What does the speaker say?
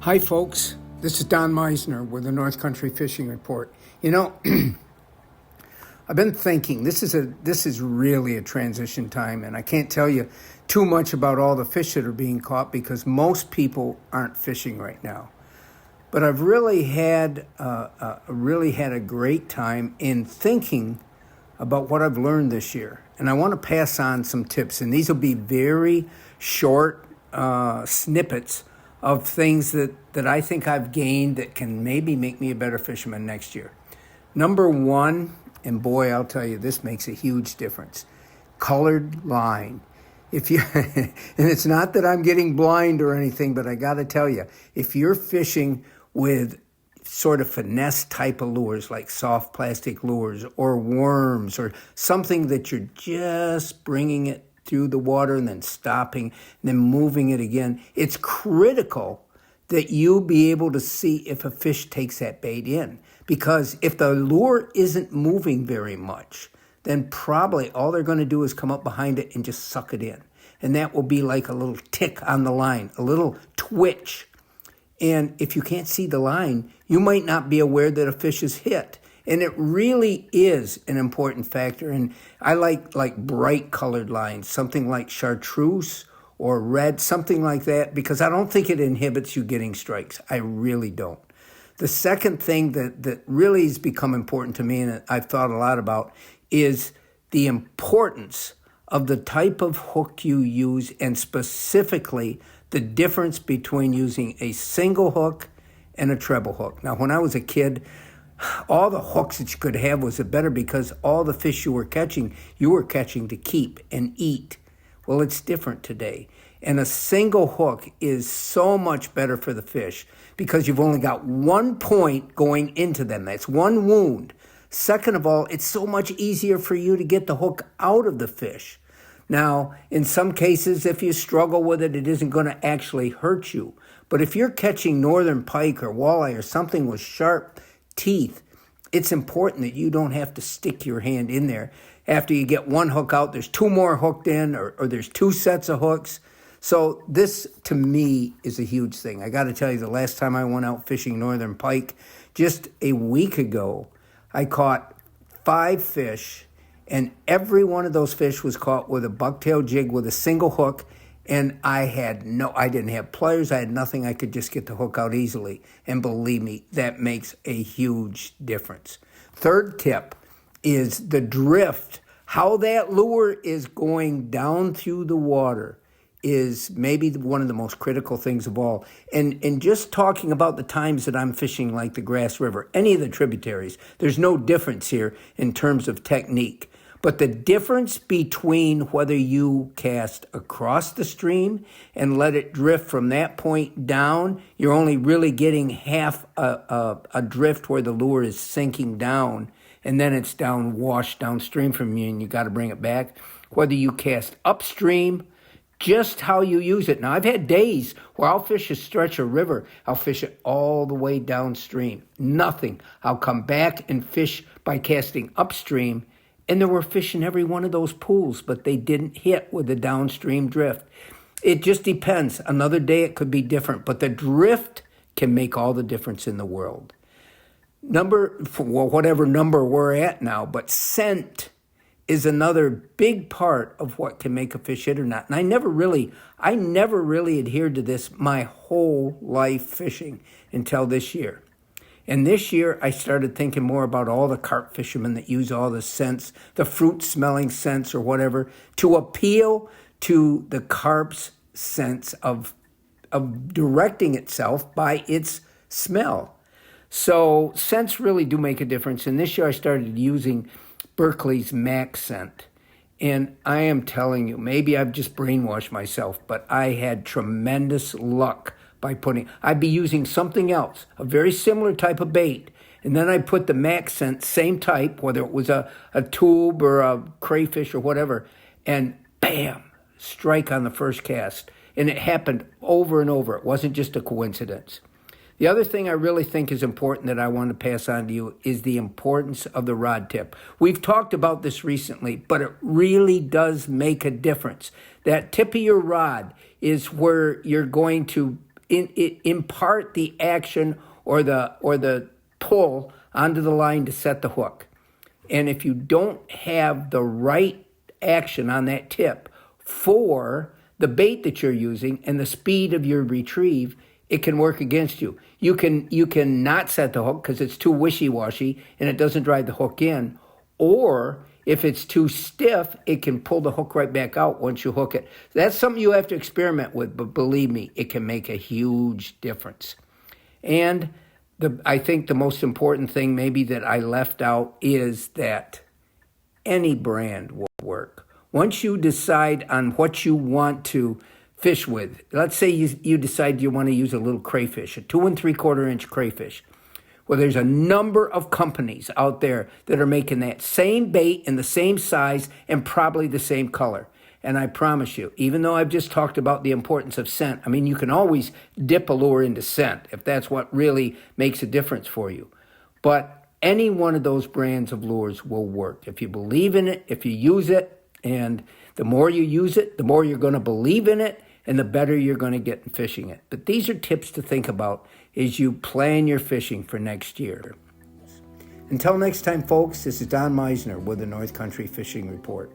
Hi, folks. This is Don Meissner with the North Country Fishing Report. You know, I've been thinking this is really a transition time, and I can't tell you too much about all the fish that are being caught because most people aren't fishing right now. But I've really had a great time in thinking about what I've learned this year, and I want to pass on some tips. And these will be very short snippets of things that I think I've gained that can maybe make me a better fisherman next year. Number one, and boy, I'll tell you, this makes a huge difference. Colored line. If you, and it's not that I'm getting blind or anything, but I got to tell you, if you're fishing with sort of finesse type of lures like soft plastic lures or worms or something that you're just bringing it through the water and then stopping and then moving it again, it's critical that you be able to see if a fish takes that bait in. Because if the lure isn't moving very much, then probably all they're going to do is come up behind it and just suck it in. And that will be like a little tick on the line, a little twitch. And if you can't see the line, you might not be aware that a fish is hit. And it really is an important factor. And I like bright colored lines, something like chartreuse or red, something like that, because I don't think it inhibits you getting strikes. I really don't. The second thing that really has become important to me, and I've thought a lot about, is the importance of the type of hook you use, and specifically the difference between using a single hook and a treble hook. Now, when I was a kid, all the hooks that you could have was better because all the fish you were catching to keep and eat. Well, it's different today. And a single hook is so much better for the fish because you've only got one point going into them. That's one wound. Second of all, it's so much easier for you to get the hook out of the fish. Now, in some cases, if you struggle with it, it isn't going to actually hurt you. But if you're catching northern pike or walleye or something with sharp teeth, it's important that you don't have to stick your hand in there. After you get one hook out, there's two more hooked in, or there's two sets of hooks. So this, to me, is a huge thing. I got to tell you, the last time I went out fishing northern pike, just a week ago, I caught 5 fish, and every one of those fish was caught with a bucktail jig with a single hook. And I didn't have pliers. I had nothing. I could just get the hook out easily. And believe me, that makes a huge difference. Third tip is the drift. How that lure is going down through the water is maybe one of the most critical things of all. And just talking about the times that I'm fishing like the Grass River, any of the tributaries, there's no difference here in terms of technique. But the difference between whether you cast across the stream and let it drift from that point down, you're only really getting half a drift where the lure is sinking down, and then it's washed downstream from you, and you got to bring it back. Whether you cast upstream, just how you use it. Now, I've had days where I'll fish a stretch of river. I'll fish it all the way downstream. Nothing. I'll come back and fish by casting upstream. And there were fish in every one of those pools, but they didn't hit with the downstream drift. It just depends. Another day it could be different, but the drift can make all the difference in the world. Whatever number we're at now, but scent is another big part of what can make a fish hit or not. And I never really adhered to this my whole life fishing until this year. And this year, I started thinking more about all the carp fishermen that use all the scents, the fruit-smelling scents or whatever, to appeal to the carp's sense of directing itself by its smell. So scents really do make a difference. And this year, I started using Berkeley's Max scent. And I am telling you, maybe I've just brainwashed myself, but I had tremendous luck I'd be using something else, a very similar type of bait, and then I'd put the Max scent, same type, whether it was a tube or a crayfish or whatever, and bam, strike on the first cast. And it happened over and over. It wasn't just a coincidence. The other thing I really think is important that I want to pass on to you is the importance of the rod tip. We've talked about this recently, but it really does make a difference. That tip of your rod is where you're going to impart the action or the pull onto the line to set the hook. And if you don't have the right action on that tip for the bait that you're using and the speed of your retrieve, it can work against you. You can not set the hook because it's too wishy-washy and it doesn't drive the hook in. Or if it's too stiff, it can pull the hook right back out once you hook it. That's something you have to experiment with, but believe me, it can make a huge difference. And I think the most important thing maybe that I left out is that any brand will work. Once you decide on what you want to fish with, let's say you decide you want to use a little crayfish, a 2 3/4 inch crayfish. Well, there's a number of companies out there that are making that same bait in the same size and probably the same color. And I promise you, even though I've just talked about the importance of scent, I mean, you can always dip a lure into scent if that's what really makes a difference for you. But any one of those brands of lures will work. If you believe in it, if you use it, and the more you use it, the more you're going to believe in it, and the better you're going to get in fishing it. But these are tips to think about as you plan your fishing for next year. Until next time, folks, this is Don Meissner with the North Country Fishing Report.